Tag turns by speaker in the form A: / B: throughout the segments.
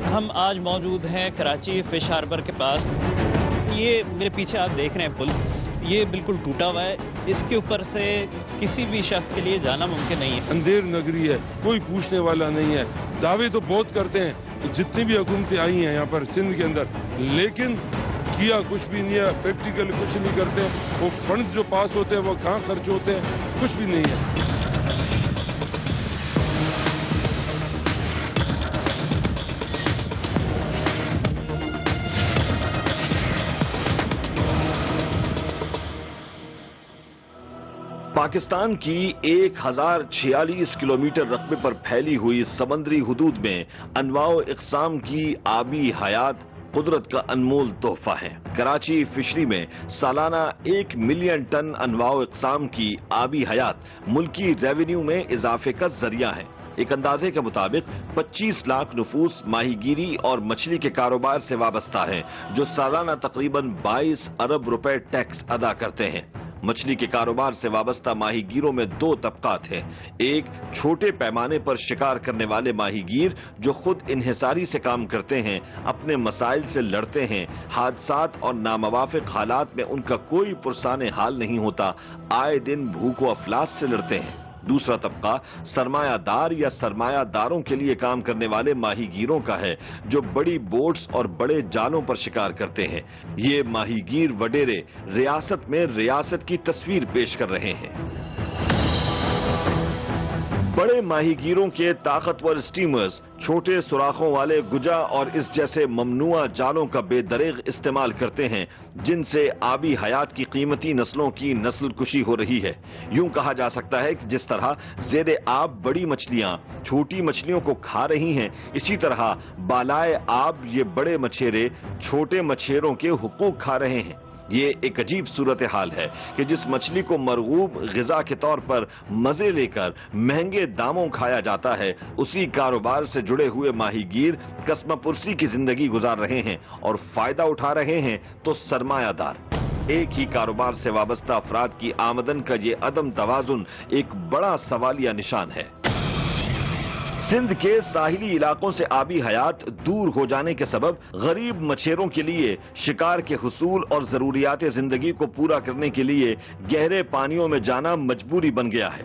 A: ہم آج موجود ہیں کراچی فش ہاربر کے پاس. یہ میرے پیچھے آپ دیکھ رہے ہیں پل, یہ بالکل ٹوٹا ہوا ہے. اس کے اوپر سے کسی بھی شخص کے لیے جانا ممکن نہیں ہے.
B: اندھیر نگری ہے, کوئی پوچھنے والا نہیں ہے. دعوے تو بہت کرتے ہیں جتنی بھی حکومتیں آئی ہیں یہاں پر سندھ کے اندر, لیکن کیا کچھ بھی نہیں ہے. پریکٹیکل کچھ نہیں کرتے. وہ فنڈز جو پاس ہوتے ہیں وہ کہاں خرچ ہوتے ہیں, کچھ بھی نہیں ہے.
C: پاکستان کی 1046 کلومیٹر رقبے پر پھیلی ہوئی سمندری حدود میں انواع و اقسام کی آبی حیات قدرت کا انمول تحفہ ہے. کراچی فشری میں سالانہ 1 ملین ٹن انواع و اقسام کی آبی حیات ملکی ریونیو میں اضافے کا ذریعہ ہے. ایک اندازے کے مطابق 25 لاکھ نفوس ماہی گیری اور مچھلی کے کاروبار سے وابستہ ہیں, جو سالانہ تقریباً 22 ارب روپے ٹیکس ادا کرتے ہیں. مچھلی کے کاروبار سے وابستہ ماہی گیروں میں 2 طبقات ہیں. ایک چھوٹے پیمانے پر شکار کرنے والے ماہی گیر جو خود انحصاری سے کام کرتے ہیں, اپنے مسائل سے لڑتے ہیں. حادثات اور ناموافق حالات میں ان کا کوئی پرسان حال نہیں ہوتا, آئے دن بھوک و افلاس سے لڑتے ہیں. دوسرا طبقہ سرمایہ دار یا سرمایہ داروں کے لیے کام کرنے والے ماہی گیروں کا ہے, جو بڑی بوٹس اور بڑے جالوں پر شکار کرتے ہیں. یہ ماہی گیر وڈیرے ریاست میں ریاست کی تصویر پیش کر رہے ہیں. بڑے ماہی گیروں کے طاقتور سٹیمرز چھوٹے سوراخوں والے گجا اور اس جیسے ممنوعہ جالوں کا بے دریغ استعمال کرتے ہیں, جن سے آبی حیات کی قیمتی نسلوں کی نسل کشی ہو رہی ہے. یوں کہا جا سکتا ہے کہ جس طرح زیر آب بڑی مچھلیاں چھوٹی مچھلیوں کو کھا رہی ہیں, اسی طرح بالائے آب یہ بڑے مچھیرے چھوٹے مچھیروں کے حقوق کھا رہے ہیں. یہ ایک عجیب صورتحال ہے کہ جس مچھلی کو مرغوب غذا کے طور پر مزے لے کر مہنگے داموں کھایا جاتا ہے, اسی کاروبار سے جڑے ہوئے ماہی گیر قسم پرسی کی زندگی گزار رہے ہیں اور فائدہ اٹھا رہے ہیں تو سرمایہ دار. ایک ہی کاروبار سے وابستہ افراد کی آمدن کا یہ عدم توازن ایک بڑا سوالیہ نشان ہے. سندھ کے ساحلی علاقوں سے آبی حیات دور ہو جانے کے سبب غریب مچھیروں کے لیے شکار کے حصول اور ضروریات زندگی کو پورا کرنے کے لیے گہرے پانیوں میں جانا مجبوری بن گیا ہے.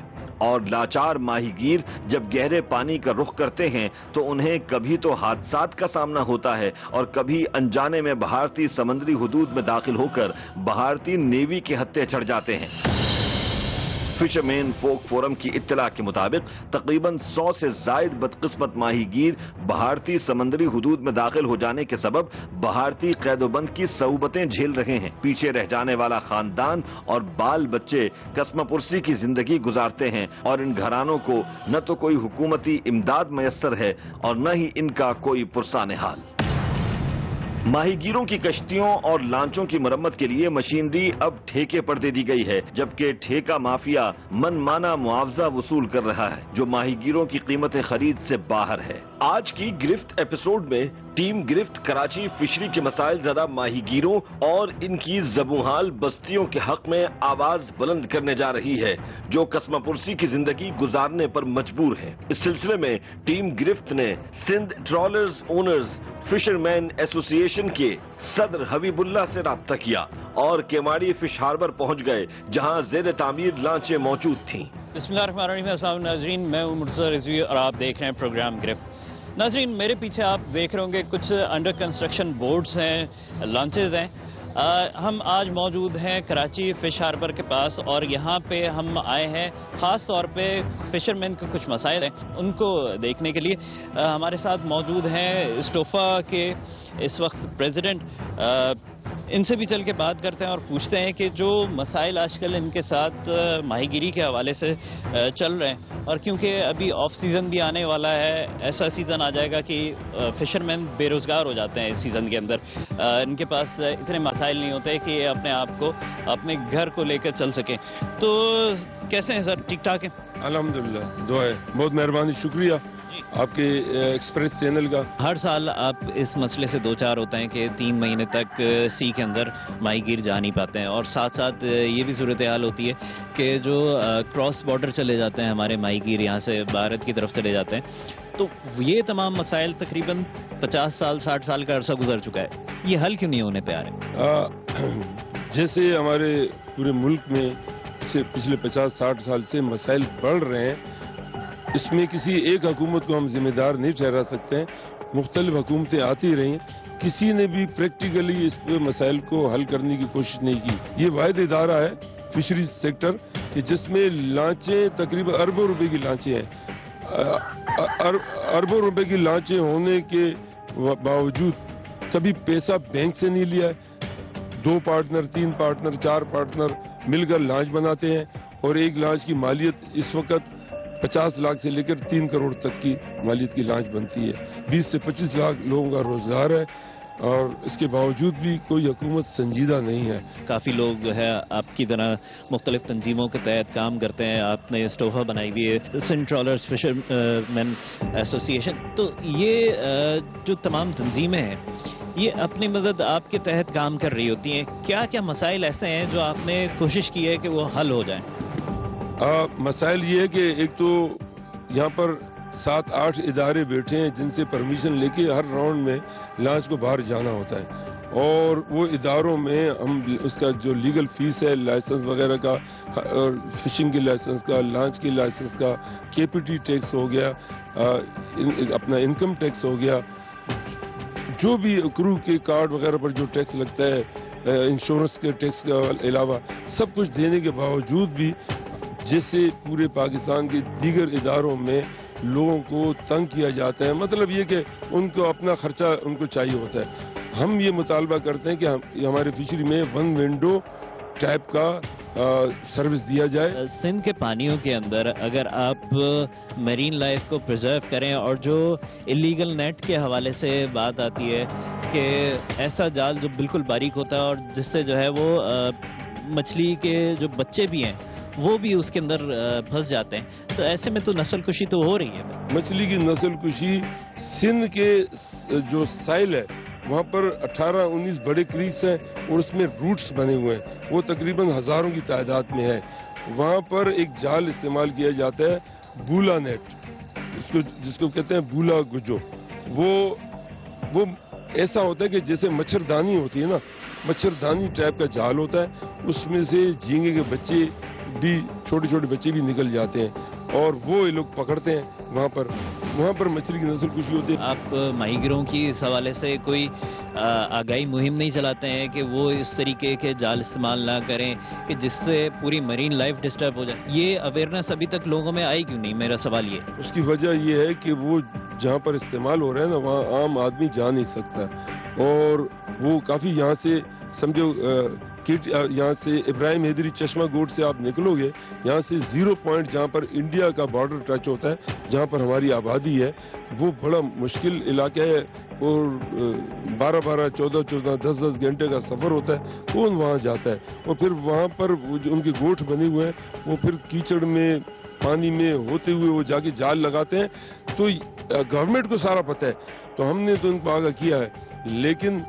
C: اور لاچار ماہی گیر جب گہرے پانی کا رخ کرتے ہیں تو انہیں کبھی تو حادثات کا سامنا ہوتا ہے اور کبھی انجانے میں بھارتی سمندری حدود میں داخل ہو کر بھارتی نیوی کے ہتھے چڑھ جاتے ہیں. فشرمین فوک فورم کی اطلاع کے مطابق تقریباً 100 سے زائد بدقسمت ماہی گیر بھارتی سمندری حدود میں داخل ہو جانے کے سبب بھارتی قید و بند کی صعوبتیں جھیل رہے ہیں. پیچھے رہ جانے والا خاندان اور بال بچے قسم پرسی کی زندگی گزارتے ہیں اور ان گھرانوں کو نہ تو کوئی حکومتی امداد میسر ہے اور نہ ہی ان کا کوئی پرسان حال. ماہی گیروں کی کشتیوں اور لانچوں کی مرمت کے لیے مشینری اب ٹھیکے پر دے دی گئی ہے, جبکہ ٹھیکہ مافیا من مانا معاوضہ وصول کر رہا ہے جو ماہی گیروں کی قیمت خرید سے باہر ہے. آج کی گرفت ایپیسوڈ میں ٹیم گرفت کراچی فشری کے مسائل زدہ ماہی گیروں اور ان کی زبونحال بستیوں کے حق میں آواز بلند کرنے جا رہی ہے, جو قسم پرسی کی زندگی گزارنے پر مجبور ہے. اس سلسلے میں ٹیم گرفت نے سندھ ٹرالرز اونرز فشرمین ایسوسی ایشن کے صدر حبیب اللہ سے رابطہ کیا اور کیماڑی فش ہاربر پہنچ گئے, جہاں زیر تعمیر لانچیں موجود تھیں.
A: بسم اللہ الرحمن الرحیم. السلام ناظرین, میں ہوں مرتضی رضوی اور آپ دیکھ رہے ہیں پروگرام گرفت. ناظرین, میرے پیچھے آپ دیکھ رہے ہوں گے کچھ انڈر کنسٹرکشن بورڈز ہیں, لانچز ہیں. ہم آج موجود ہیں کراچی فش ہاربر کے پاس اور یہاں پہ ہم آئے ہیں خاص طور پہ فشرمین کے کچھ مسائل ہیں ان کو دیکھنے کے لیے. ہمارے ساتھ موجود ہیں اسٹوفا کے اس وقت پریزیڈنٹ. ان سے بھی چل کے بات کرتے ہیں اور پوچھتے ہیں کہ جو مسائل آج کل ان کے ساتھ ماہی گیری کے حوالے سے چل رہے ہیں, اور کیونکہ ابھی آف سیزن بھی آنے والا ہے, ایسا سیزن آ جائے گا کہ فشرمین بے روزگار ہو جاتے ہیں اس سیزن کے اندر. ان کے پاس اتنے مسائل نہیں ہوتے کہ یہ اپنے آپ کو اپنے گھر کو لے کر چل سکیں. تو کیسے ہیں سر, ٹھیک ٹھاک ہیں؟
B: الحمدللہ, دعا ہے, بہت مہربانی, شکریہ آپ کے ایکسپریس چینل کا.
A: ہر سال آپ اس مسئلے سے دو چار ہوتے ہیں کہ 3 مہینے تک سی کے اندر ماہی گیر جا نہیں پاتے ہیں, اور ساتھ ساتھ یہ بھی صورتحال ہوتی ہے کہ جو کراس بارڈر چلے جاتے ہیں ہمارے ماہی گیر, یہاں سے بھارت کی طرف چلے جاتے ہیں. تو یہ تمام مسائل تقریباً 50 साल 60 साल का अरसा गुजर चुका है, ये हल क्यों नहीं होने पे आ रहे?
B: जैसे हमारे पूरे मुल्क में पिछले 50-60 साल से मसाइल बढ़ रहे हैं, इसमें किसी एक हुकूमत को हम जिम्मेदार नहीं ठहरा सकते हैं। मुख्तलिफ हुकूमतें आती रही, किसी ने भी प्रैक्टिकली इस मसाइल को हल करने की कोशिश नहीं की। ये वाहिद इदारा है फिशरीज सेक्टर कि जिसमें लांचें तकरीबन अरबों रुपए की लांचें हैं। अरबों रुपए की लांचें होने के बावजूद कभी पैसा बैंक से नहीं लिया है। 2 पार्टनर, 3 पार्टनर, 4 पार्टनर मिलकर लांच बनाते हैं और एक लांच की मालियत इस वक्त 50 लाख से लेकर 3 करोड़ तक की मालियत की लांच बनती है। 20 से 25 लाख लोगों का रोजगार है और इसके बावजूद भी कोई हुकूमत संजीदा नहीं है।
A: काफ़ी लोग जो है आपकी तरह मुख्तलिफ तंजीमों के तहत काम करते हैं। आपने स्टोफा बनाई हुई है, सिंध ट्रॉलर्स फिशरमैन एसोसिएशन। तो ये जो तमाम तंजीमें हैं, ये अपनी मदद आपके तहत काम कर रही होती हैं। क्या क्या मसाइल ऐसे हैं जो आपने कोशिश की है कि वो हल हो जाएं?
B: मसाइल ये है कि एक तो यहाँ पर 7-8 इदारे बैठे हैं जिनसे परमिशन लेके हर राउंड में लांच को बाहर जाना होता है और वो इदारों में हम उसका जो लीगल फीस है लाइसेंस वगैरह का, और फिशिंग के लाइसेंस का, लांच के लाइसेंस का, केपीटी टैक्स हो गया, अपना इनकम टैक्स हो गया, जो भी क्रू के कार्ड वगैरह पर जो टैक्स लगता है, इंश्योरेंस के टैक्स के अलावा सब कुछ देने के बावजूद भी जैसे पूरे पाकिस्तान के दीगर इदारों में लोगों को तंग किया जाता है। मतलब ये कि उनको अपना खर्चा उनको चाहिए होता है। हम ये मुतालबा करते हैं कि हमारे फिशरी में 1 विंडो टाइप का सर्विस दिया जाए।
A: सिंध के पानियों के अंदर अगर आप मरीन लाइफ को प्रिजर्व करें, और जो इलीगल नेट के हवाले से बात आती है कि ऐसा जाल जो बिल्कुल बारीक होता है और जिससे जो है वो मछली के जो बच्चे भी हैं वो भी उसके अंदर फंस जाते हैं, तो ऐसे में तो नस्ल कुशी तो हो रही है।
B: मछली की नस्ल कुशी सिंध के जो साइल है वहाँ पर 18-19 बड़े क्रीक्स हैं और उसमें रूट्स बने हुए हैं, वो तकरीबन हजारों की तादाद में है। वहाँ पर एक जाल इस्तेमाल किया जाता है, बूला नेट, जिसको कहते हैं बूला गुजो। वो ऐसा होता है कि जैसे मच्छरदानी होती है ना, मच्छरदानी टाइप का जाल होता है, उसमें से झींगे के बच्चे भी, छोटे छोटे बच्चे भी निकल जाते हैं और वो ये लोग पकड़ते हैं। वहाँ पर मछली की नस्ल कुशी होती है।
A: आप माहीगिरों की इस हवाले से कोई आगाही मुहिम नहीं चलाते हैं कि वो इस तरीके के जाल इस्तेमाल ना करें कि जिससे पूरी मरीन लाइफ डिस्टर्ब हो जाए? ये अवेयरनेस अभी तक लोगों में आई क्यों नहीं? मेरा सवाल ये।
B: उसकी वजह ये है कि वो जहाँ पर इस्तेमाल हो रहा है ना, वहाँ आम आदमी जा नहीं सकता और वो काफ़ी यहाँ से समझो यहाँ से इब्राहिम हैदरी चश्मा गोट से आप निकलोगे, यहाँ से 0 पॉइंट जहाँ पर इंडिया का बॉर्डर टच होता है, जहाँ पर हमारी आबादी है, वो बड़ा मुश्किल इलाका है और 12-12, 14-14, 10-10 घंटे का सफ़र होता है। कौन वहाँ जाता है? और फिर वहाँ पर जो उनके गोठ बने हुए हैं, वो फिर कीचड़ में, पानी में होते हुए वो जाके जाल लगाते हैं। तो गवर्नमेंट को सारा पता है, तो हमने तो उनको आगाह किया है, लेकिन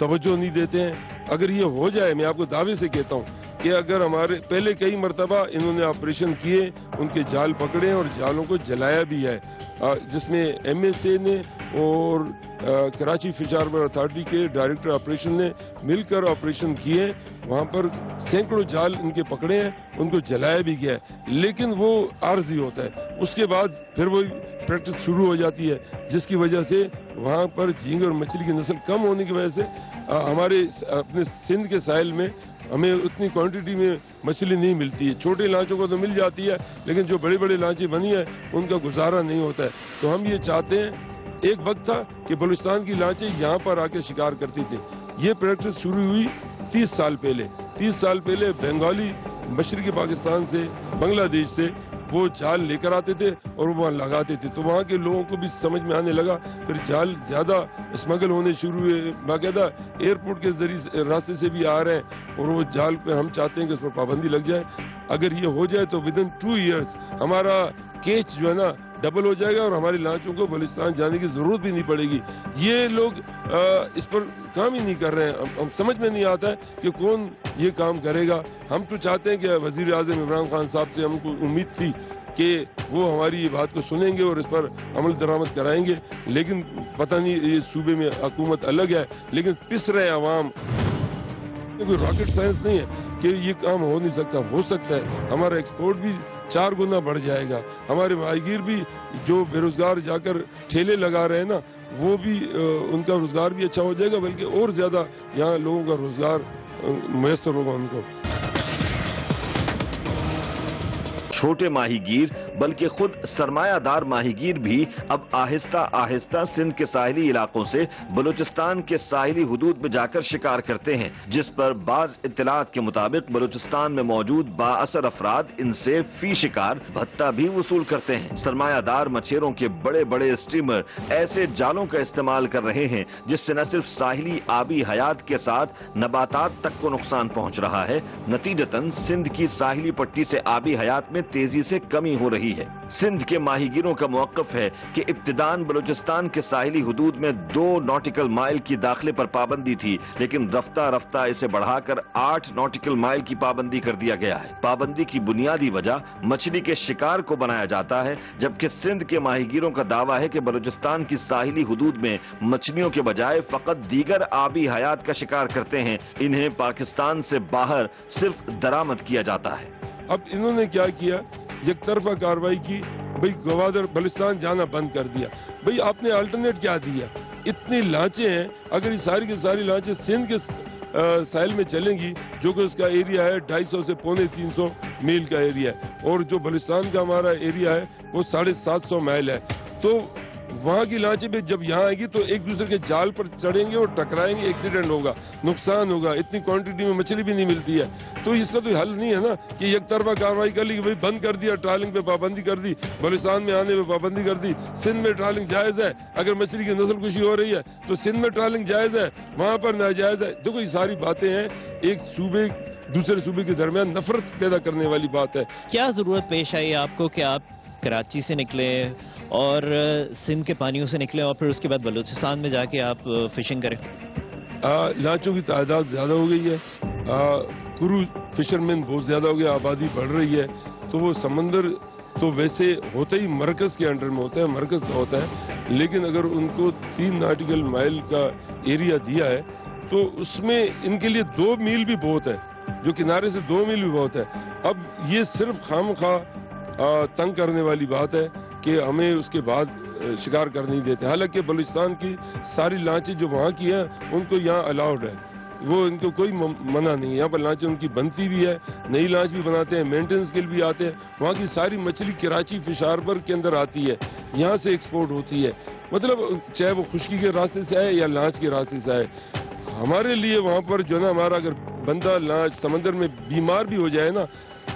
B: तवज्जो नहीं देते हैं। अगर ये हो जाए, मैं आपको दावे से कहता हूँ कि अगर हमारे पहले कई मरतबा इन्होंने ऑपरेशन किए, उनके जाल पकड़े और जालों को जलाया भी है, जिसमें MSA ने और कराची फिश हार्बर अथॉरिटी के डायरेक्टर ऑपरेशन ने मिलकर ऑपरेशन किए। वहाँ पर सैकड़ों जाल इनके पकड़े हैं, उनको जलाया भी गया है, लेकिन वो आर्जी होता है। उसके बाद फिर वो प्रैक्टिस शुरू हो जाती है, जिसकी वजह से वहाँ पर झींगे और मछली की नस्ल कम होने की वजह से हमारे अपने सिंध के साहिल में हमें उतनी क्वांटिटी में मछली नहीं मिलती है। छोटे लांचों को तो मिल जाती है, लेकिन जो बड़ी बड़ी लांचें बनी है उनका गुजारा नहीं होता है। तो हम ये चाहते हैं, एक वक्त था कि बलूचिस्तान की लांचें यहाँ पर आके शिकार करती थी। ये प्रैक्टिस शुरू हुई 30 साल पहले। 30 साल पहले बंगाली मशरक़ी पाकिस्तान से, बांग्लादेश से वो जाल लेकर आते थे और वहाँ लगाते थे, तो वहाँ के लोगों को भी समझ में आने लगा। फिर जाल ज़्यादा स्मगल होने शुरू हुए, बाकायदा एयरपोर्ट के जरिए रास्ते से भी आ रहे हैं और वो जाल पे हम चाहते हैं कि उस पर पाबंदी लग जाए। अगर ये हो जाए तो विदिन 2 ईयर्स हमारा केच जो है ना डबल हो जाएगा और हमारी लांचों को बलूचिस्तान जाने की जरूरत भी नहीं पड़ेगी। ये लोग इस पर काम ही नहीं कर रहे हैं। हम समझ में नहीं आता है कि कौन ये काम करेगा। हम तो चाहते हैं कि वजीर आज़म इमरान खान साहब से हमको उम्मीद थी کہ وہ ہماری یہ بات کو سنیں گے اور اس پر عمل درآمد کرائیں گے، لیکن پتہ نہیں یہ صوبے میں حکومت الگ ہے لیکن پس رہے عوام. کوئی راکٹ سائنس نہیں ہے کہ یہ کام ہو نہیں سکتا، ہو سکتا ہے. ہمارا ایکسپورٹ بھی 4 گنا بڑھ جائے گا، ہمارے ماہی گیر بھی جو بے روزگار جا کر ٹھیلے لگا رہے ہیں نا، وہ بھی ان کا روزگار بھی اچھا ہو جائے گا، بلکہ اور زیادہ یہاں لوگوں کا روزگار میسر ہوگا ان کو.
C: چھوٹے ماہی گیر بلکہ خود سرمایہ دار ماہی گیر بھی اب آہستہ آہستہ سندھ کے ساحلی علاقوں سے بلوچستان کے ساحلی حدود میں جا کر شکار کرتے ہیں، جس پر بعض اطلاعات کے مطابق بلوچستان میں موجود بااثر افراد ان سے فی شکار بھتہ بھی وصول کرتے ہیں. سرمایہ دار مچھیروں کے بڑے بڑے اسٹریمر ایسے جالوں کا استعمال کر رہے ہیں جس سے نہ صرف ساحلی آبی حیات کے ساتھ نباتات تک کو نقصان پہنچ رہا ہے، نتیجتاً سندھ کی ساحلی پٹی سے آبی حیات میں تیزی سے کمی ہو رہی ہے. سندھ کے ماہی گیروں کا موقف ہے کہ ابتداً بلوچستان کے ساحلی حدود میں 2 ناٹیکل مائل کی داخلے پر پابندی تھی، لیکن رفتہ رفتہ اسے بڑھا کر 8 ناٹیکل مائل کی پابندی کر دیا گیا ہے. پابندی کی بنیادی وجہ مچھلی کے شکار کو بنایا جاتا ہے، جبکہ سندھ کے ماہی گیروں کا دعویٰ ہے کہ بلوچستان کی ساحلی حدود میں مچھلیوں کے بجائے فقط دیگر آبی حیات کا شکار کرتے ہیں، انہیں پاکستان سے باہر صرف درآمد کیا جاتا ہے.
B: اب انہوں نے کیا کیا، یک طرفہ کارروائی کی، بھئی گوادر بلوچستان جانا بند کر دیا. بھئی آپ نے الٹرنیٹ کیا دیا؟ اتنی لانچیں ہیں، اگر یہ ساری کی ساری لانچیں سندھ کے ساحل میں چلیں گی، جو کہ اس کا ایریا ہے 250 سے 350 میل کا ایریا ہے، اور جو بلوچستان کا ہمارا ایریا ہے وہ 750 میل ہے، تو وہاں کی لانچیں بھی جب یہاں آئے گی تو ایک دوسرے کے جال پر چڑھیں گے اور ٹکرائیں گے، ایکسیڈنٹ ہوگا، نقصان ہوگا. اتنی کوانٹٹی میں مچھلی بھی نہیں ملتی ہے، تو اس کا تو حل نہیں ہے نا کہ یک طرفہ کارروائی کر لی کہ بھائی بند کر دیا، ٹرالنگ پہ پابندی کر دی، بلوچستان میں آنے پہ پابندی کر دی. سندھ میں ٹرالنگ جائز ہے، اگر مچھلی کی نسل کشی ہو رہی ہے تو سندھ میں ٹرالنگ جائز ہے، وہاں پر ناجائز ہے. دیکھو یہ ساری باتیں ہیں، ایک صوبے دوسرے صوبے کے درمیان نفرت پیدا کرنے والی بات ہے.
A: کیا ضرورت پیش آئی آپ کو کہ آپ کراچی سے نکلے اور سندھ کے پانیوں سے نکلے اور پھر اس کے بعد بلوچستان میں جا کے آپ فشنگ کریں؟
B: لانچوں کی تعداد زیادہ ہو گئی ہے، کرو فشرمین بہت زیادہ ہو گیا، آبادی بڑھ رہی ہے، تو وہ سمندر تو ویسے ہوتا ہی مرکز کے انڈر میں ہوتا ہے، مرکز کا ہوتا ہے، لیکن اگر ان کو 3 ناٹیکل مائل کا ایریا دیا ہے تو اس میں ان کے لیے 2 میل بھی بہت ہے، جو کنارے سے 2 میل بھی بہت ہے. اب یہ صرف خواہ تنگ کرنے والی بات ہے کہ ہمیں اس کے بعد شکار کر نہیں دیتے. حالانکہ بلوچستان کی ساری لانچیں جو وہاں کی ہیں ان کو یہاں الاؤڈ ہے، وہ ان کو کوئی منع نہیں ہے. یہاں پر لانچیں ان کی بنتی بھی ہے، نئی لانچ بھی بناتے ہیں، مینٹیننس کے لیے بھی آتے ہیں. وہاں کی ساری مچھلی کراچی فش ہاربر کے اندر آتی ہے، یہاں سے ایکسپورٹ ہوتی ہے، مطلب چاہے وہ خشکی کے راستے سے آئے یا لانچ کے راستے سے آئے. ہمارے لیے وہاں پر جو نا ہمارا اگر بندہ لانچ سمندر میں بیمار بھی ہو جائے نا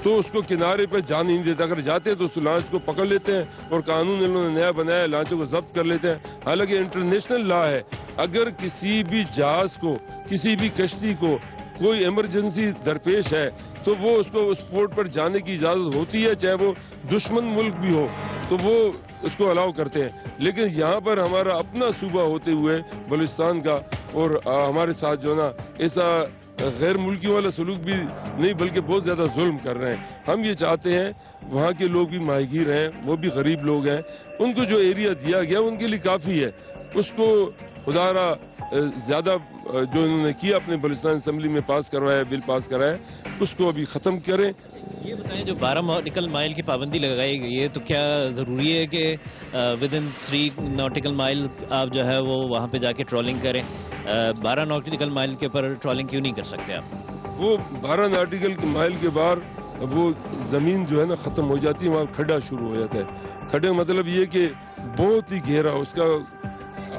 B: تو اس کو کنارے پہ جان نہیں دیتا، اگر جاتے ہیں تو اس لانچ کو پکڑ لیتے ہیں اور قانون انہوں نے نیا بنایا، لانچوں کو ضبط کر لیتے ہیں. حالانکہ انٹرنیشنل لا ہے، اگر کسی بھی جہاز کو، کسی بھی کشتی کو کوئی ایمرجنسی درپیش ہے تو وہ اس کو اس پورٹ پر جانے کی اجازت ہوتی ہے، چاہے وہ دشمن ملک بھی ہو تو وہ اس کو الاؤ کرتے ہیں. لیکن یہاں پر ہمارا اپنا صوبہ ہوتے ہوئے بلوچستان کا اور ہمارے ساتھ جو نا ایسا غیر ملکی والا سلوک بھی نہیں بلکہ بہت زیادہ ظلم کر رہے ہیں. ہم یہ چاہتے ہیں وہاں کے لوگ بھی ماہی گیر ہیں، وہ بھی غریب لوگ ہیں، ان کو جو ایریا دیا گیا ان کے لیے کافی ہے. اس کو خدا را زیادہ جو انہوں نے کیا اپنے بلوچستان اسمبلی میں پاس کروایا، بل پاس کرایا، اس کو ابھی ختم کریں.
A: یہ بتائیں جو 12 ناٹیکل مائل کی پابندی لگائی گئی ہے تو کیا ضروری ہے کہ ودن 3 ناٹیکل مائل آپ جو ہے وہ وہاں پہ جا کے ٹرالنگ کریں؟ 12 ناٹیکل مائل کے اوپر ٹرالنگ کیوں نہیں کر سکتے آپ؟
B: وہ 12 ناٹیکل مائل کے بعد وہ زمین جو ہے نا ختم ہو جاتی ہے، وہاں کھڈا شروع ہو جاتا ہے. کھڈے مطلب یہ کہ بہت ہی گہرا، اس کا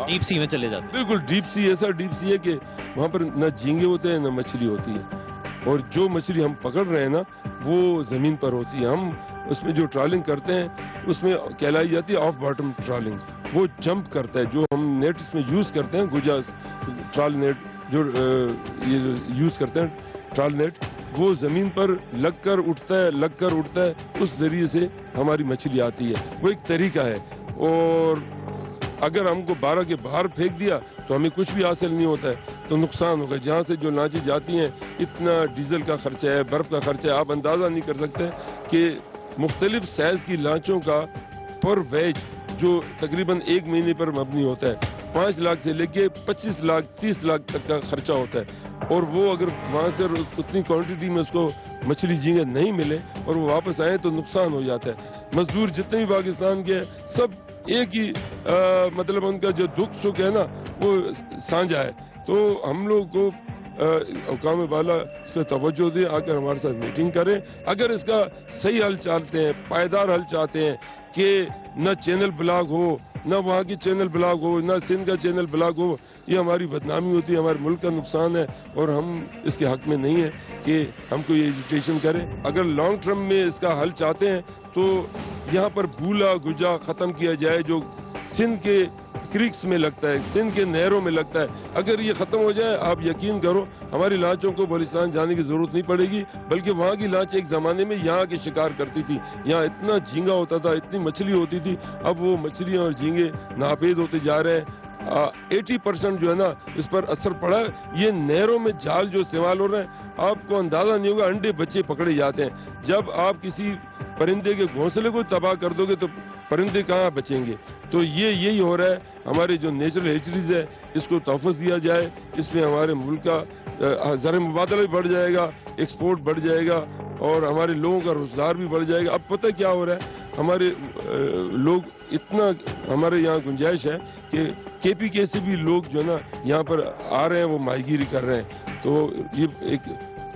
A: ڈیپ سی میں چلے جاتے ہیں.
B: بالکل ڈیپ سی، ایسا ڈیپ سی ہے کہ وہاں پر نہ جھینگے ہوتے ہیں نہ مچھلی ہوتی ہے، اور جو مچھلی ہم پکڑ رہے ہیں نا وہ زمین پر ہوتی ہے. ہم اس میں جو ٹرالنگ کرتے ہیں اس میں کہلائی جاتی ہے آف باٹم ٹرالنگ. وہ جمپ کرتا ہے، جو ہم نیٹ اس میں یوز کرتے ہیں، گجا ٹرال نیٹ جو یوز کرتے ہیں ٹرال نیٹ، وہ زمین پر لگ کر اٹھتا ہے، لگ کر اٹھتا ہے، اس ذریعے سے ہماری مچھلی آتی ہے. وہ ایک طریقہ ہے، اور اگر ہم کو 12 کے باہر پھینک دیا تو ہمیں کچھ بھی حاصل نہیں ہوتا ہے، تو نقصان ہوگا. جہاں سے جو لانچیں جاتی ہیں اتنا ڈیزل کا خرچہ ہے، برف کا خرچہ ہے، آپ اندازہ نہیں کر سکتے کہ मुख्तलिफ साइज की लांचों का पर वेज जो तकरीबन 1 महीने पर मबनी होता है, 5 लाख से लेके 25 लाख 30 लाख तक का खर्चा होता है। और वो अगर वहाँ से उतनी क्वांटिटी में उसको मछली झींगे नहीं मिले और वो वापस आए तो नुकसान हो जाता है। मजदूर जितने भी पाकिस्तान के सब एक ही मतलब उनका जो दुख सुख है ना वो साझा है। तो हम लोग को हुकाम वाला इस पर तवज्जो दें, आकर हमारे साथ मीटिंग करें। अगर इसका सही हल चाहते हैं, पायदार हल चाहते हैं कि न चैनल ब्लॉक हो, न वहाँ की चैनल ब्लॉक हो, न सिंध का चैनल ब्लॉक हो, ये हमारी बदनामी होती है, हमारे मुल्क का नुकसान है और हम इसके हक में नहीं है कि हमको ये एजुकेशन करें। अगर लॉन्ग टर्म में इसका हल चाहते हैं तो यहाँ पर भूला गुजा ख़त्म किया जाए जो सिंध के क्रिक्स में लगता है, सिंध के नहरों में लगता है। अगर ये ख़त्म हो जाए आप यकीन करो हमारी लांचों को बलूचिस्तान जाने की ज़रूरत नहीं पड़ेगी, बल्कि वहाँ की लांच एक ज़माने में यहाँ के शिकार करती थी। यहाँ इतना झींगा होता था, इतनी मछली होती थी, अब वो मछलियाँ और झींगे नापेद होते जा रहे हैं। 80% जो है ना इस पर असर पड़ा है। ये नहरों में जाल जो इस्तेमाल हो रहे हैं, आपको अंदाजा नहीं होगा, अंडे बच्चे पकड़े जाते हैं। जब आप किसी परिंदे के घोंसले को तबाह कर दोगे तो परिंदे कहाँ बचेंगे। तो यही हो रहा है। हमारे जो नेचुरल हेचरीज है इसको तहफ़्फ़ुज़ दिया जाए, इसमें हमारे मुल्क का ज़र मुबादला भी बढ़ जाएगा, एक्सपोर्ट बढ़ जाएगा और हमारे लोगों का रोजगार भी बढ़ जाएगा। अब पता क्या हो रहा है, हमारे लोग इतना हमारे यहाँ गुंजाइश है कि KPK से भी लोग जो है ना यहाँ पर आ रहे हैं, वो माहीगीरी कर रहे हैं। तो ये एक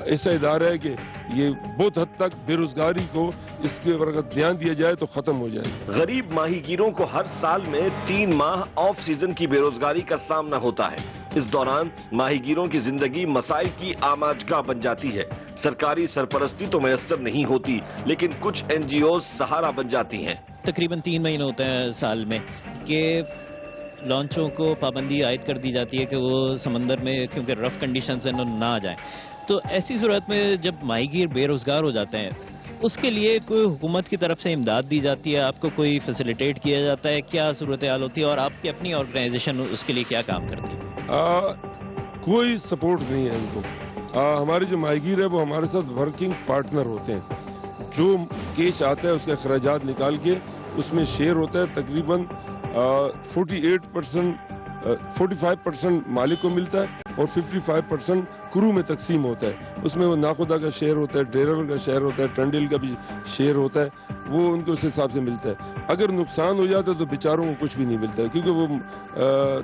B: ऐसा इदारा है कि ये बहुत हद तक बेरोजगारी को इसके ऊपर अगर ध्यान दिया जाए तो खत्म हो जाएगा।
C: गरीब माहीगीरों को हर साल में 3 माह ऑफ सीजन की बेरोजगारी का सामना होता है। इस दौरान माहीगीरों की जिंदगी मसाइल की आमाजगाह बन जाती है। सरकारी सरपरस्ती तो मैसर नहीं होती, लेकिन कुछ NGOs सहारा बन जाती हैं।
A: तकरीबन 3 महीने होते हैं साल में कि लॉन्चों को पाबंदी आयद कर दी जाती है कि वो समंदर में क्योंकि रफ कंडीशंस हैं ना आ जाएं। तो ऐसी सूरत में जब माहीगीर बेरोजगार हो जाते हैं उसके लिए कोई हुकूमत की तरफ से इमदाद दी जाती है, आपको कोई फैसिलिटेट किया जाता है, क्या सूरत हाल होती है और आपकी अपनी ऑर्गेनाइजेशन उसके लिए क्या काम करती है?
B: कोई सपोर्ट नहीं है इनको। हमारे जो माहीगीर है वो हमारे साथ वर्किंग पार्टनर होते हैं। जो केस आता है उसके अखराजात निकाल के उसमें शेयर होता है। तकरीबन 45% मालिक को मिलता है और 55% क्रू में तकसीम होता है। उसमें वो नाखुदा का शेयर होता है, ड्राइवर का शेयर होता है, टंडिल का भी शेयर होता है, वो उनको उस हिसाब से मिलता है। अगर नुकसान हो जाता है तो बेचारों को कुछ भी नहीं मिलता है क्योंकि वो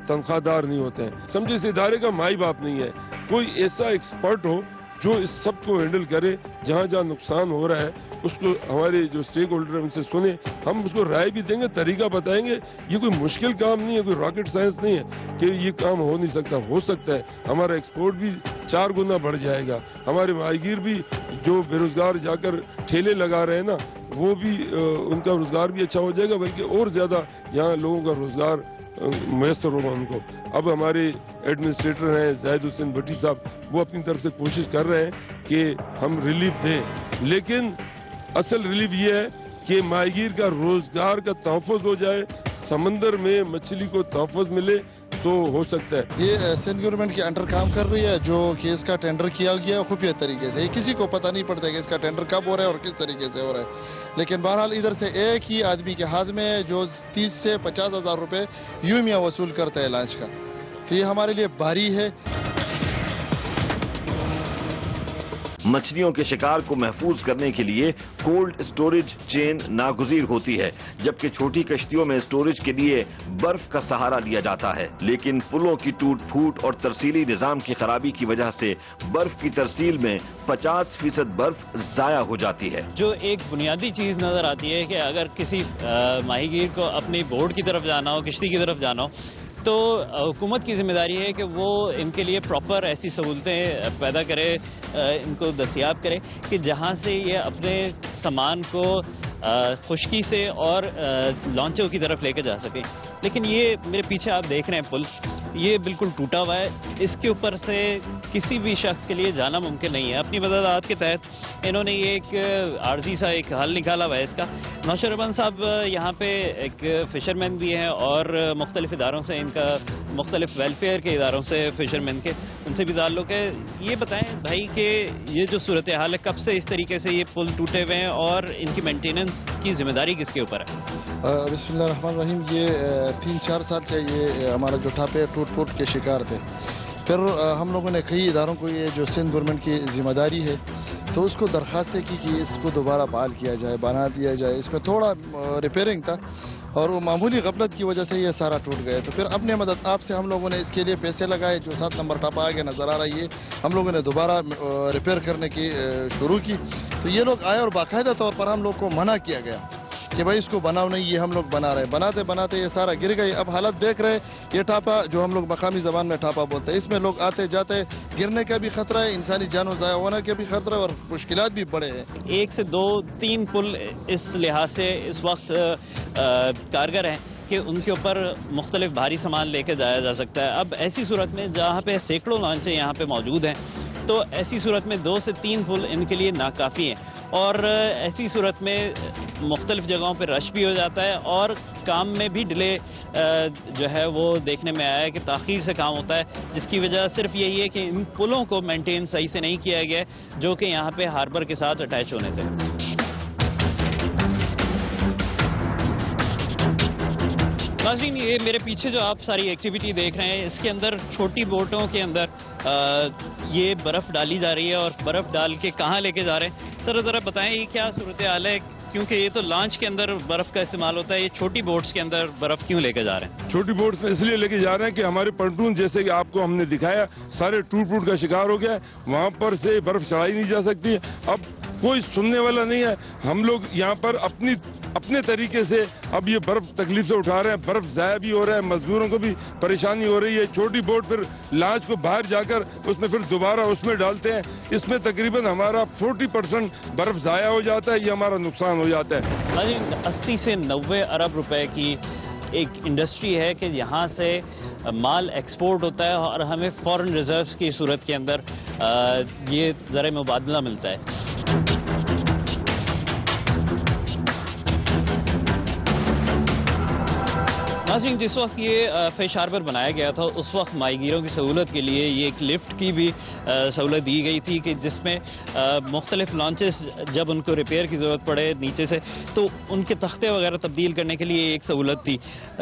B: तनख्वाहदार नहीं होते हैं। समझे इस इदारे का माई बाप नहीं है। कोई ऐसा एक्सपर्ट हो जो इस सब को हैंडल करे, जहाँ जहाँ नुकसान हो रहा है उसको हमारे जो स्टेक होल्डर हैं उनसे सुने, हम उसको राय भी देंगे, तरीका बताएंगे। ये कोई मुश्किल काम नहीं है, कोई रॉकेट साइंस नहीं है कि ये काम हो नहीं सकता, हो सकता है। हमारा एक्सपोर्ट भी 4 गुना बढ़ जाएगा। हमारे माहीगीर भी जो बेरोजगार जाकर ठेले लगा रहे हैं ना, वो भी उनका रोजगार भी अच्छा हो जाएगा, बल्कि और ज्यादा यहाँ लोगों का रोजगार मैसर होगा उनको। अब हमारे एडमिनिस्ट्रेटर हैं जाहिद हुसैन भट्टी साहब, वो अपनी तरफ से कोशिश कर रहे हैं कि हम रिलीफ दें, लेकिन असल रिलीफ ये है कि माहीगीर का रोजगार का तहफ़्फ़ुज़ हो जाए, समंदर में मछली को तहफ़्फ़ुज़ मिले तो हो सकता है।
D: ये सिंध गवर्नमेंट के अंडर काम कर रही है, जो कि इसका टेंडर किया गया है खुफिया तरीके से। किसी को पता नहीं पड़ता कि इसका टेंडर कब हो रहा है और किस तरीके से हो रहा है। लेकिन बहरहाल इधर से एक ही आदमी के हाथ में जो 30 से 50 हज़ार रुपये यूमिया वसूल करता है लॉन्च का, तो ये हमारे लिए भारी है।
C: मछलियों के शिकार को महफूज करने के लिए कोल्ड स्टोरेज चेन नागुज़ीर होती है, जबकि छोटी कश्तियों में स्टोरेज के लिए बर्फ का सहारा लिया जाता है। लेकिन पुलों की टूट फूट और तरसीली निजाम की खराबी की वजह से बर्फ की तरसील में 50% बर्फ जाया हो जाती है।
A: जो एक बुनियादी चीज़ नज़र आती है कि अगर किसी माहीगीर को अपनी बोट की तरफ जाना हो, किश्ती की तरफ जाना हो, तो हुकूमत की जिम्मेदारी है कि वो इनके लिए प्रॉपर ऐसी सहूलतें पैदा करे, इनको दस्तयाब करे कि जहाँ से ये अपने सामान को खुश्की से और लॉन्चों की तरफ लेके जा सकें। लेकिन ये मेरे पीछे आप देख रहे हैं पुल, ये बिल्कुल टूटा हुआ है, इसके ऊपर से किसी भी शख्स के लिए जाना मुमकिन नहीं है। अपनी मददात के तहत इन्होंने ये एक आर्जी सा एक हल निकाला हुआ है इसका। नौशर रहमान साहब यहाँ पे एक फिशरमैन भी हैं और मुख्तलिफ इदारों से, इनका मुख्तलिफ वेलफेयर के इदारों से फिशरमैन के, उनसे भी ताल्लुक़ है। ये बताएं भाई कि ये जो सूरत हाल है, कब से इस तरीके से ये पुल टूटे हुए हैं और इनकी मेंटेनेंस की जिम्मेदारी किसके ऊपर है?
D: बिस्मिल्लाहिर्रहमानिर्रहीम। ये 3-4 साल से ये हमारा जो ठापे टूट फूट के शिकार थे। फिर हम लोगों ने कई इदारों को, ये जो सिंध गवर्नमेंट की जिम्मेदारी है, तो उसको दरख्वास्तें की कि इसको दोबारा बहाल किया जाए, बना दिया जाए। इसका थोड़ा रिपेयरिंग था और वो मामूली गफलत की वजह से ये सारा टूट गया। तो फिर अपने मदद आपसे हम लोगों ने इसके लिए पैसे लगाए। जो 7 नंबर टापा आगे नज़र आ रहा है, ये हम लोगों ने दोबारा रिपेयर करने की शुरू की। तो ये लोग आए और बाकायदा तौर पर हम लोग को मना किया गया कि भाई इसको बनाओ नहीं, ये हम लोग बना रहे हैं। बनाते बनाते ये सारा गिर गई। अब हालत देख रहे, ये टापा जो हम लोग मकामी ज़बान में टापा बोलते हैं, इसमें लोग आते जाते गिरने का भी खतरा है, इंसानी जानों ज़ाया होने का भी खतरा है और मुश्किलात भी बड़े हैं।
A: 1 से 2-3 पुल इस लिहाज से इस वक्त कारगर हैं कि उनके ऊपर मुख्तलिफ भारी सामान लेके जाया जा सकता है। अब ऐसी सूरत में जहाँ पे सैकड़ों लॉन्चें यहाँ पे मौजूद हैं, तो ऐसी सूरत में 2 से 3 पुल इनके लिए नाकाफ़ी हैं और ऐसी सूरत में मुख्तलिफ जगहों पर रश भी हो जाता है और काम में भी डिले जो है वो देखने में आया है कि ताख़ीर से काम होता है, जिसकी वजह सिर्फ यही है कि इन पुलों को मेंटेन सही से नहीं किया गया है, जो कि यहाँ पे हार्बर के साथ अटैच होने थे। नाज़रीन, ये मेरे पीछे जो आप सारी एक्टिविटी देख रहे हैं, इसके अंदर छोटी बोटों के अंदर ये बर्फ़ डाली जा रही है और बर्फ़ डाल के कहाँ लेके जा रहे हैं? सर ज़रा बताएं ये क्या सूरत हाल है, क्योंकि ये तो लॉन्च के अंदर बर्फ़ का इस्तेमाल होता है, ये छोटी बोट्स के अंदर बर्फ़ क्यों लेके जा रहे हैं?
B: छोटी बोट्स में इसलिए लेके जा रहे हैं कि हमारे पंटून, जैसे कि आपको हमने दिखाया, सारे टूट फूट का शिकार हो गया है। वहाँ पर से बर्फ़ चढ़ाई नहीं जा सकती। अब कोई सुनने वाला नहीं है। हम लोग यहाँ पर अपने तरीके से अब ये बर्फ तकलीफ से उठा रहे हैं। बर्फ ज़ाया भी हो रहा है, मजदूरों को भी परेशानी हो रही है। छोटी बोट फिर लाश को बाहर जाकर उसमें फिर दोबारा उसमें डालते हैं, इसमें तकरीबन हमारा 40% बर्फ ज़ाया हो जाता है, ये हमारा नुकसान हो जाता है।
A: 80 से 90 अरब रुपए की एक इंडस्ट्री है कि यहाँ से माल एक्सपोर्ट होता है और हमें फॉरेन रिजर्व्स की सूरत के अंदर ये ज़र मुबादला मिलता है। नाज़रीन, जिस वक्त ये फिश हार्बर बनाया गया था, उस वक्त माहीगीरों की सहूलत के लिए ये एक लिफ्ट की भी सहूलत दी गई थी कि जिसमें मुख्तलिफ लॉन्चेस जब उनको रिपेयर की ज़रूरत पड़े नीचे से, तो उनके तख्ते वगैरह तब्दील करने के लिए एक सहूलत थी।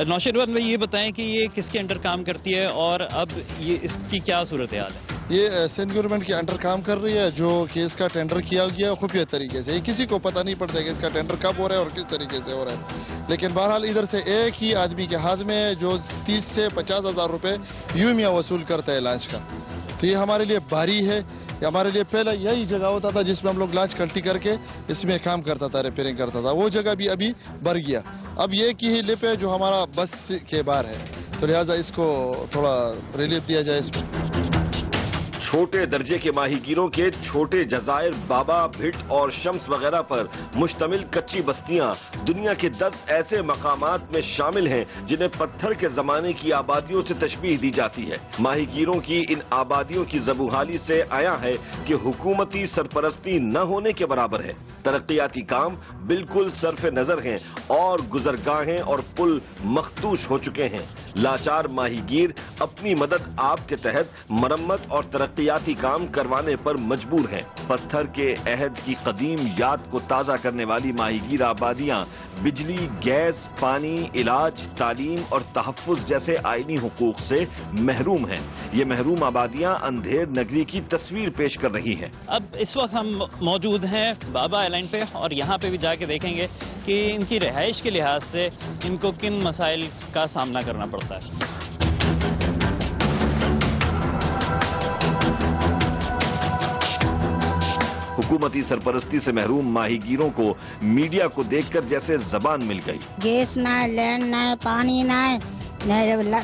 A: नौशर रहमान भाई, ये बताएं कि ये किसके अंडर काम करती है और अब ये इसकी क्या सूरत हाल है?
D: ये सिंध गवर्नमेंट के अंडर काम कर रही है, जो कि इसका टेंडर किया गया खुफिया तरीके से। ये किसी को पता नहीं पड़ता कि इसका टेंडर कब हो रहा है और किस तरीके से हो रहा है। लेकिन बहरहाल इधर से एक ही आदमी के हाथ में जो 30 से 50 हज़ार रुपये यूमिया वसूल करता है लॉन्च का। तो ये हमारे लिए भारी है। हमारे लिए पहले यही जगह होता था जिसमें हम लोग लॉन्च कल्टी करके इसमें काम करता था, रिपेयरिंग करता था। वो जगह भी अभी भर गया। अब ये की ही लिप है जो हमारा बस के बाहर है, तो लिहाजा इसको थोड़ा रिलीफ दिया जाए इसमें।
C: छोटे दर्जे के माहीगीरों के छोटे जजायर बाबा, भिट और शम्स वगैरह पर मुश्तमिल कच्ची बस्तियां दुनिया के 10 ऐसे मकामात में शामिल हैं जिन्हें पत्थर के जमाने की आबादियों से तशबीह दी जाती है। माहीगीरों की इन आबादियों की ज़बूहाली से आया है कि हुकूमती सरपरस्ती न होने के बराबर है। तरक्याती काम बिल्कुल सरफ नजर हैं और गुजरगाहें और पुल मखदूश हो चुके हैं। लाचार माहीगीर अपनी मदद आप के तहत मरम्मत और तरक्याती काम करवाने पर मजबूर हैं। पत्थर के अहद की कदीम याद को ताज़ा करने वाली माहीगीर आबादियां बिजली, गैस, पानी, इलाज, तालीम और तहफ़्फ़ुज़ जैसे आईनी हुकूक से महरूम हैं। ये महरूम आबादियां अंधेर नगरी की तस्वीर पेश कर रही हैं।
A: अब इस वक्त हम मौजूद हैं बाबा आइलैंड पे और यहाँ पे भी जाके देखेंगे कि इनकी रिहाइश के लिहाज से इनको किन मसाइल का सामना करना पड़ता है।
C: हुकूमती सरपरस्ती से महरूम माहीगीरों को मीडिया को देखकर जैसे जबान मिल गई।
E: गैस ना, लैंड ना, पानी ना,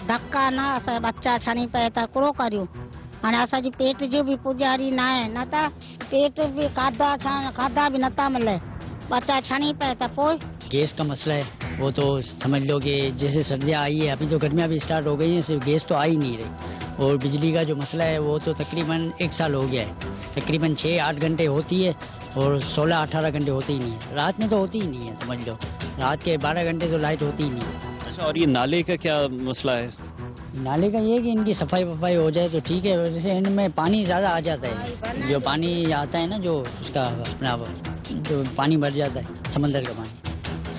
E: धक्का ना, असां बच्चा छणी पे त कहिड़ो करियूं। हाणे असांजी पेट जो बि पुॼारी न आहे, न त पेट बि खाधा बि नथा मिले। बच्चा छनी पे तो पोई
F: गैस का मसला है, वो तो समझ लो कि जैसे सर्दियाँ आई है, अभी तो गर्मियाँ भी स्टार्ट हो गई हैं, सिर्फ गैस तो आ ही नहीं रही। और बिजली का जो मसला है वो तो तकरीबन 1 साल हो गया है, तकरीबन 6-8 घंटे होती है और 16-18 घंटे होती ही नहीं है। रात में तो होती ही नहीं है, समझ लो रात के 12 घंटे तो लाइट होती ही नहीं है।
A: अच्छा, और ये नाले का क्या मसला है?
F: नाले का ये है कि इनकी सफाई वफाई हो जाए तो ठीक है, वैसे इनमें पानी ज़्यादा आ जाता है, जो पानी आता है ना, जो उसका अपना जो पानी भर जाता है समंदर का पानी।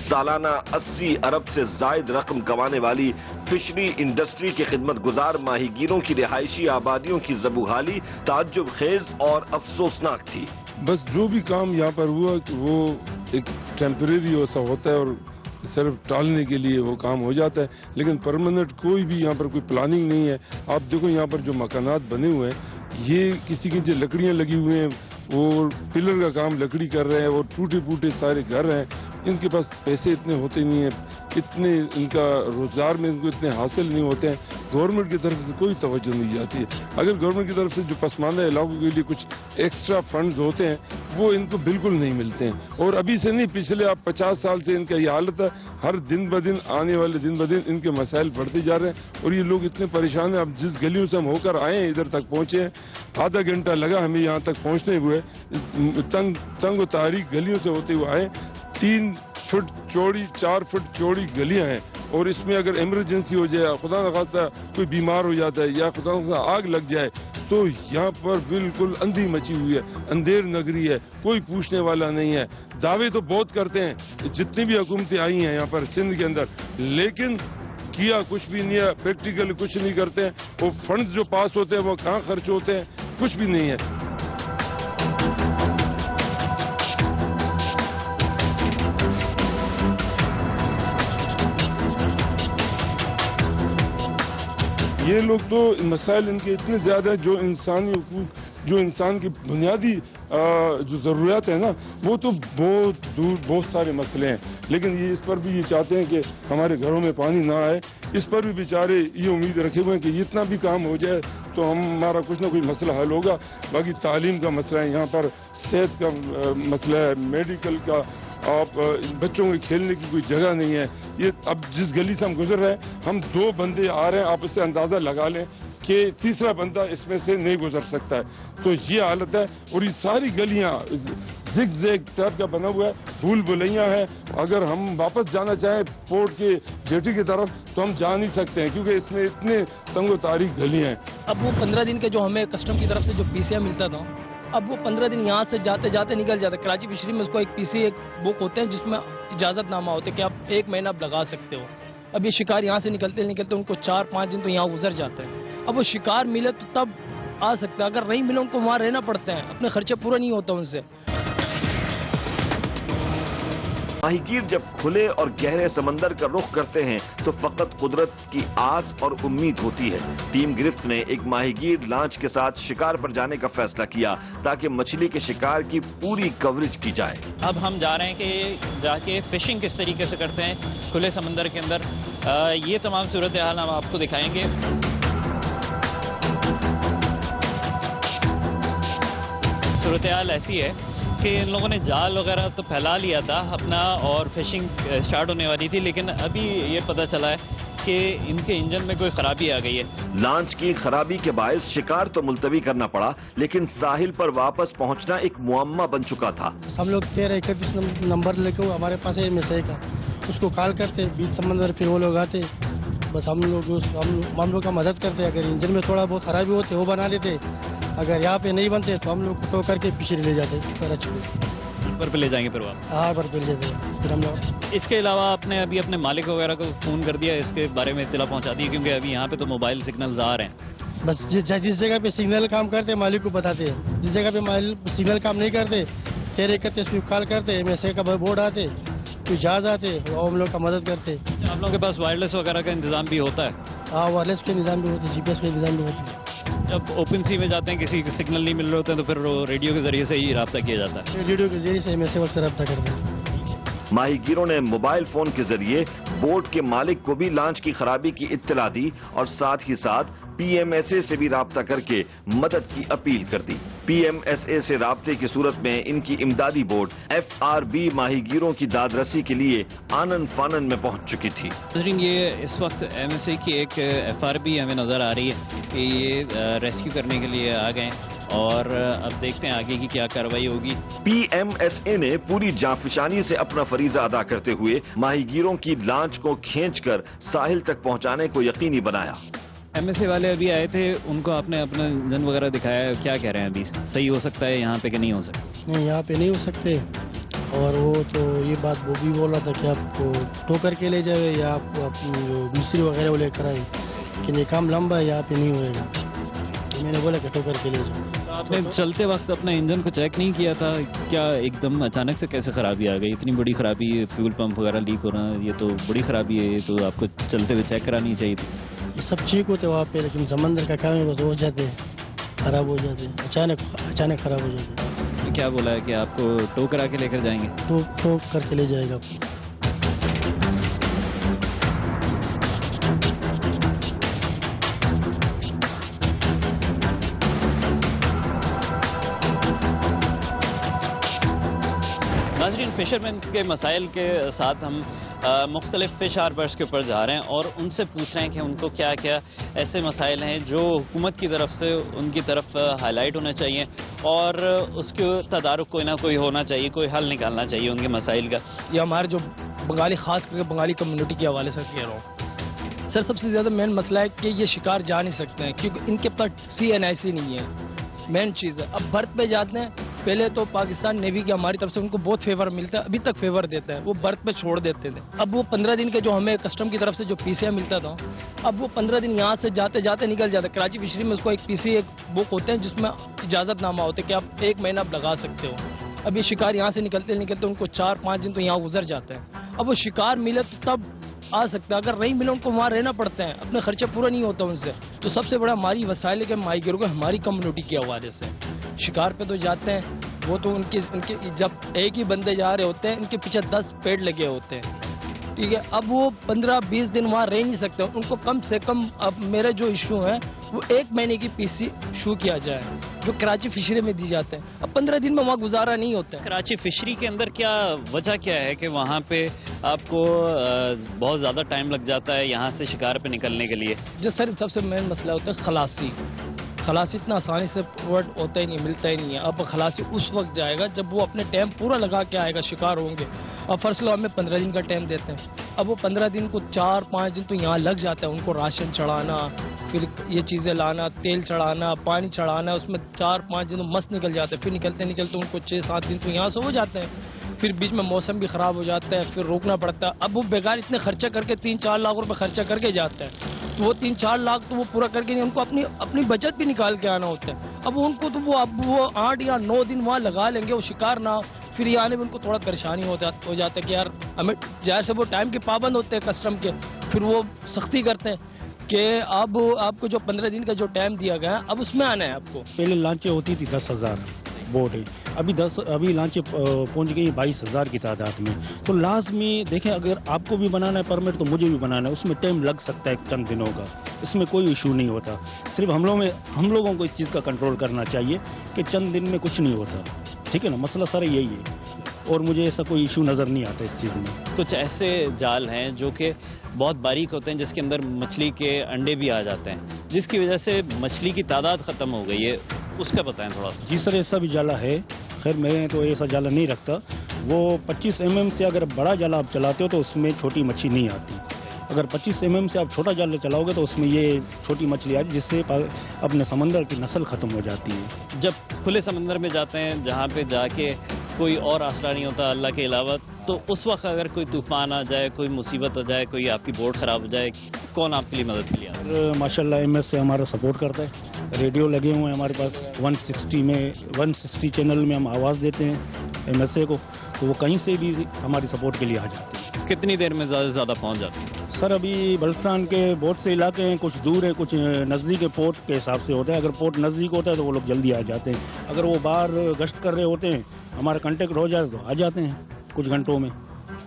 C: सालाना 80 अरब से जायद रकम कमाने वाली फिशरी इंडस्ट्री के खिदमतगुजार माहीगीरों की रिहायशी आबादियों की ज़बूहाली ताज्जुब खेज और अफसोसनाक थी।
B: बस जो भी काम यहाँ पर हुआ वो एक टेम्परेरी ऐसा होता है और सिर्फ टालने के लिए वो काम हो जाता है, लेकिन परमानेंट कोई भी यहाँ पर कोई प्लानिंग नहीं है। आप देखो यहाँ पर जो मकानात बने हुए हैं, ये किसी की जो लकड़ियाँ लगी हुई हैं, वो पिलर का काम लकड़ी कर रहे हैं, और टूटे फूटे सारे घर हैं। इनके पास पैसे इतने होते नहीं हैं, इतने इनका रोजगार में इनको इतने हासिल नहीं होते हैं। गवर्नमेंट की तरफ से कोई तवज्जो नहीं जाती है। अगर गवर्नमेंट की तरफ से जो पसमानदा इलाकों के लिए कुछ एक्स्ट्रा फंड्स होते हैं वो इनको बिल्कुल नहीं मिलते हैं। और अभी से नहीं, पिछले आप 50 साल से इनका ये हालत है। हर दिन ब दिन आने वाले दिन ब दिन इनके मसाइल बढ़ते जा रहे हैं और ये लोग इतने परेशान हैं। अब जिस गलियों से हम होकर आए हैं, इधर तक पहुंचे हैं, आधा घंटा लगा हमें यहाँ तक पहुंचने हुए। तंग तारीख गलियों से होते हुए आए। 3 फुट चौड़ी 4 फुट चौड़ी गलियां हैं, और इसमें अगर इमरजेंसी हो जाए, खुदा न खास्ता कोई बीमार हो जाता है या खुदा न खास्ता आग लग जाए, तो यहाँ पर बिल्कुल अंधी मची हुई है, अंधेर नगरी है, कोई पूछने वाला नहीं है। दावे तो बहुत करते हैं जितनी भी हुकूमतें आई हैं यहाँ पर सिंध के अंदर, लेकिन किया कुछ भी नहीं है, प्रैक्टिकली कुछ नहीं करते हैं। वो फंड्स जो पास होते हैं वो कहाँ खर्च होते हैं, कुछ भी नहीं है। ये लोग तो मसाइल इनके इतने ज़्यादा, जो इंसानी हुकूक, जो इंसान की बुनियादी जो ज़रूरियात है ना, वो तो बहुत दूर बहुत सारे मसले हैं। लेकिन ये इस पर भी ये चाहते हैं कि हमारे घरों में पानी ना आए। इस पर भी बेचारे ये उम्मीद रखे हुए हैं कि इतना भी काम हो जाए तो हमारा कुछ ना कुछ मसला हल होगा। बाकी तालीम का मसला है यहाँ पर, सेहत का मसला है, मेडिकल का, आप बच्चों के खेलने की कोई जगह नहीं है। ये अब जिस गली से हम गुजर रहे हैं, हम 2 बंदे आ रहे हैं, आप इससे अंदाज़ा लगा लें कि तीसरा बंदा इसमें से नहीं गुजर सकता है। तो ये हालत है। और ये सारी गलियां जिग जैग टाइप का बना हुआ है, भूल भुलैया है। अगर हम वापस जाना चाहें पोर्ट के जेटी की तरफ तो हम जा नहीं सकते हैं, क्योंकि इसमें इतने तंगो तारीख गलियां हैं।
G: अब वो 15 दिन के जो हमें कस्टम की तरफ से जो पीसीआर मिलता था, अब वो 15 दिन यहाँ से जाते जाते निकल जाता है। कराची फिशरी में उसको एक पीसी एक बुक होते हैं जिसमें इजाज़तनामा होता है कि आप 1 महीना आप लगा सकते हो। अब ये शिकार यहाँ से निकलते निकलते उनको 4-5 दिन तो यहाँ गुजर जाते हैं। अब वो शिकार मिले तो तब आ सकता है, अगर नहीं मिले उनको वहाँ रहना पड़ता है, अपने खर्चे पूरा नहीं होता उनसे।
C: माहीगीर जब खुले और गहरे समंदर का रुख करते हैं तो फकत कुदरत की आस और उम्मीद होती है। टीम गिरफ्त ने एक माहीगीर लॉन्च के साथ शिकार पर जाने का फैसला किया ताकि मछली के शिकार की पूरी कवरेज की जाए।
A: अब हम जा रहे हैं कि जाके फिशिंग किस तरीके से करते हैं खुले समंदर के अंदर। ये तमाम सूरत हाल हम आपको दिखाएंगे। सूरत हाल ऐसी है कि इन लोगों ने जाल वगैरह तो फैला लिया था अपना और फिशिंग स्टार्ट होने वाली थी, लेकिन अभी ये पता चला है कि इनके इंजन में कोई खराबी आ गई है।
C: लॉन्च की खराबी के बायस शिकार तो मुलतवी करना पड़ा, लेकिन साहिल पर वापस पहुंचना एक मुअम्मा बन चुका था।
D: हम लोग 13-31 नंबर लेके हमारे पास है MSI का, उसको कॉल करते बीच समंदर, फिर वो लोग आते, बस हम लोग का मदद करते। अगर इंजन में थोड़ा बहुत खराबी होती वो बना लेते, अगर यहाँ पे नहीं बनते तो हम लोग तो करके पीछे ले जाते कराची
A: पर ले जाएंगे फिर आप।
D: हाँ, पर ले जाते फिर हम लोग।
A: इसके अलावा आपने अभी अपने मालिक वगैरह को फ़ोन कर दिया, इसके बारे में इत्तला पहुंचा दी, क्योंकि अभी यहाँ पे तो मोबाइल सिग्नल्स आ रहे हैं।
D: बस जिस जगह पे सिग्नल काम करते मालिक को बताते हैं, जिस जगह पे सिग्नल काम नहीं करते 13-31 कॉल करते, MSI का बोर्ड आते, तो जहाज आते और हम लोग का मदद करते।
A: आप लोगों के पास वायरलेस वगैरह का इंतजाम भी होता है?
D: हाँ, वायरलेस के निज़ाम भी होते हैं, GPS के निज़ाम भी होते हैं।
A: जब ओपन सी में जाते हैं, किसी सिग्नल नहीं मिल रहे होते हैं, तो फिर रेडियो के जरिए से ही रब्ता किया जाता है।
D: रेडियो के जरिए से MSI से रब्ता करते हैं।
C: माहीगीरों ने मोबाइल फोन के जरिए बोट के मालिक को भी लॉन्च की खराबी की इत्तला दी और साथ ही साथ PMSA से भी राब्ता करके मदद की अपील कर दी। PMSA से राब्ते की सूरत में इनकी इमदादी बोर्ड FRB माहीगीरों की दादरसी के लिए आनन फानन में पहुंच चुकी थी।
A: ये इस वक्त MSA की एक FRB हमें नजर आ रही है कि ये रेस्क्यू करने के लिए आ गए और अब देखते हैं आगे की क्या कार्रवाई होगी।
C: PMSA ने पूरी जांफिशानी से अपना फरीजा अदा करते हुए माहीगीरों की लांच को खींचकर साहिल तक पहुंचाने को यकीनी बनाया।
A: MSA वाले अभी आए थे, उनको आपने अपना इंजन वगैरह दिखाया, क्या कह रहे हैं अभी? सही हो सकता है यहाँ पे कि नहीं हो सकता?
H: नहीं, यहाँ पे नहीं हो सकते। और वो तो ये बात वो भी बोल रहा था कि आपको टो करके ले जाए या आपको अपनी मिस्त्री वगैरह वो लेकर आए, लेकिन ये काम लंबा है, यहाँ पे नहीं होएगा। तो मैंने बोला कि टो करके ले जाओ।
A: आपने चलते वक्त अपना इंजन को चेक नहीं किया था क्या? एकदम अचानक से कैसे खराबी आ गई? इतनी बड़ी खराबी, फ्यूल पंप वगैरह लीक होना, ये तो बड़ी खराबी है, ये तो आपको चलते हुए चेक करानी चाहिए थी।
H: ये सब ठीक होते वहाँ पे, लेकिन समंदर का काम है, बस हो जाते हैं, खराब हो जाते हैं, अचानक खराब हो जाते हैं।
A: तो क्या बोला है कि आपको टो करा के लेकर जाएंगे?
H: टो करके ले जाएगा आपको।
A: नाज़रीन, फिशरमैन के मसाइल के साथ हम मुख्तलिफ फिश हार्बर्स के ऊपर जा रहे हैं और उनसे पूछ रहे हैं कि उनको क्या क्या ऐसे मसाइल हैं जो हुकूमत की तरफ से उनकी तरफ हाईलाइट होना चाहिए और उसके तदारुक कोई ना कोई होना चाहिए, कोई हल निकालना चाहिए उनके मसाइल का।
G: ये हमारे जो बंगाली, खास करके बंगाली कम्युनिटी के हवाले से कह रहा हूँ सर, सबसे ज़्यादा मेन मसला है कि ये शिकार जा नहीं सकते हैं क्योंकि इनके पास CNIC नहीं है। मेन चीज़ है, अब बर्थ पे जाते हैं, पहले तो पाकिस्तान नेवी की हमारी तरफ से उनको बहुत फेवर मिलता है, अभी तक फेवर देता है, वो बर्थ पे छोड़ देते थे। अब वो 15 दिन के जो हमें कस्टम की तरफ से जो PCI मिलता था, अब वो 15 दिन यहाँ से जाते जाते निकल जाते। कराची फिशरी में उसको एक PCI एक बुक होते हैं जिसमें इजाज़तनामा होता है कि आप 1 महीना आप लगा सकते हो। अब ये शिकार यहाँ से निकलते निकलते उनको 4-5 दिन तो यहाँ गुजर जाते हैं। अब वो शिकार मिले तो तब आ सकता है, अगर नहीं मिले उनको वहाँ रहना पड़ता है, अपने खर्चा पूरा नहीं होता उनसे। तो सबसे बड़ा हमारी वसाइल के माहीगीरों को हमारी कम्युनिटी के हवाले से शिकार पे तो जाते हैं, वो तो उनके जब एक ही बंदे जा रहे होते हैं, इनके पीछे 10 पेड़ लगे होते हैं, ठीक है। अब वो 15-20 दिन वहाँ रह नहीं सकते, उनको कम से कम, अब मेरा जो इशू है वो 1 महीने की PC इशू किया जाए जो कराची फिशरी में दी जाते हैं। अब 15 दिन में वहाँ गुजारा नहीं होता है।
A: कराची फिशरी के अंदर क्या वजह क्या है कि वहाँ पे आपको बहुत ज़्यादा टाइम लग जाता है यहाँ से शिकार पे निकलने के लिए?
G: जो सर सबसे मेन मसला होता है खलासी इतना आसानी से प्रोवाइड होता ही नहीं, मिलता ही नहीं है। अब खलासी उस वक्त जाएगा जब वो अपने टाइम पूरा लगा के आएगा, शिकार होंगे। और फर्स्ट लो हमें 15 दिन का टाइम देते हैं, अब वो 15 दिन को 4-5 दिन तो यहाँ लग जाता है उनको राशन चढ़ाना, फिर ये चीज़ें लाना, तेल चढ़ाना, पानी चढ़ाना, उसमें 4-5 दिन तो मस्त निकल जाते हैं। फिर निकलते निकलते उनको 6-7 दिन तो यहाँ से हो जाते हैं, फिर बीच में मौसम भी ख़राब हो जाता है, फिर रोकना पड़ता है। अब वो बेकार इतने खर्चा करके 3-4 लाख रुपए खर्चा करके जाते हैं, तो वो 3-4 लाख तो वो पूरा करके नहीं, उनको अपनी बचत भी निकाल के आना होता है। अब उनको तो वो 8 या 9 दिन वहाँ लगा लेंगे, वो शिकार ना, फिर ये आने में उनको थोड़ा परेशानी हो जाता है कि यार हमें जैसे वो टाइम के पाबंद होते हैं कस्टम के, फिर वो सख्ती करते हैं कि अब आपको जो 15 दिन का जो टाइम दिया गया है अब उसमें आना है आपको।
H: पहले लांचें होती थी 10,000 बोट है, अभी लांचें पहुंच गई 22,000 की तादाद में। तो लाजमी देखें, अगर आपको भी बनाना है परमिट तो मुझे भी बनाना है, उसमें टाइम लग सकता है चंद दिनों का, इसमें कोई इशू नहीं होता। सिर्फ हम लोगों को इस चीज़ का कंट्रोल करना चाहिए कि चंद दिन में कुछ नहीं होता, ठीक है ना। मसला सारा यही है और मुझे ऐसा कोई इशू नज़र नहीं आता इस चीज़ में।
A: कुछ ऐसे जाल हैं जो कि बहुत बारीक होते हैं जिसके अंदर मछली के अंडे भी आ जाते हैं, जिसकी वजह से मछली की तादाद ख़त्म हो गई है, उसका बताएं थोड़ा सा।
H: जी सर, ऐसा भी जाला है, खैर मैं तो ऐसा जाला नहीं रखता। वो 25 mm से अगर बड़ा जाला आप चलाते हो तो उसमें छोटी मछली नहीं आती। अगर 25 mm से आप छोटा जाल चलाओगे तो उसमें ये छोटी मछली आती, जिससे अपने समंदर की नस्ल ख़त्म हो जाती है।
A: जब खुले समंदर में जाते हैं जहाँ पे जाके कोई और आसरा नहीं होता अल्लाह के अलावा, तो उस वक्त अगर कोई तूफान आ जाए, कोई मुसीबत आ जाए, कोई आपकी बोट ख़राब हो जाए, कौन आपके लिए मदद के लिए आता है?
H: माशाल्लाह MS से हमारा सपोर्ट करता है, रेडियो लगे हुए हैं हमारे पास, 160 चैनल में हम आवाज़ देते हैं MSA को, तो वो कहीं से भी हमारी सपोर्ट के लिए आ जाते हैं।
A: कितनी देर में ज़्यादा से ज़्यादा पहुँच जाते हैं?
H: सर अभी बल्स्तान के बोट से इलाके हैं, कुछ दूर है, कुछ नज़दीक है, पोर्ट के हिसाब से होता है। अगर पोर्ट नज़दीक होता है तो वो लोग जल्दी आ जाते हैं, अगर वो बाहर गश्त कर रहे होते हैं, हमारा कांटेक्ट हो जाए तो आ जाते हैं कुछ घंटों में।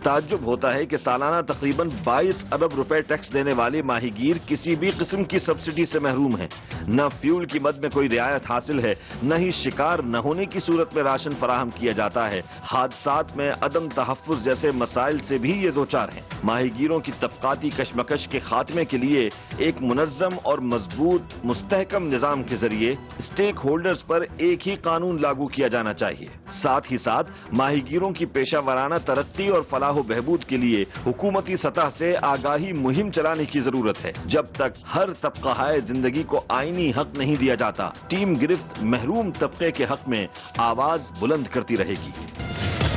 C: ताज्जुब होता है कि सालाना तकरीबन 22 अरब रुपए टैक्स देने वाले माहीगीर किसी भी किस्म की सब्सिडी से महरूम हैं। न फ्यूल की मद में कोई रियायत हासिल है, न ही शिकार न होने की सूरत में राशन फराहम किया जाता है। हादसात में अदम तहफ्फुज जैसे मसाइल से भी ये दो चार हैं। माहीगीरों की तबकाती कशमकश के खात्मे के लिए एक मुनज़्ज़म और मजबूत मुस्तहकम निज़ाम के जरिए स्टेक होल्डर्स पर एक ही कानून लागू किया जाना चाहिए। साथ ही साथ माहीगीरों की पेशा वाराना तरक्की और फलाह बहबूद के लिए हुकूमती सतह से आगाही मुहिम चलाने की जरूरत है। जब तक हर तबका हाय जिंदगी को आईनी हक नहीं दिया जाता, टीम गिरफ्त महरूम तबके के हक में आवाज बुलंद करती रहेगी।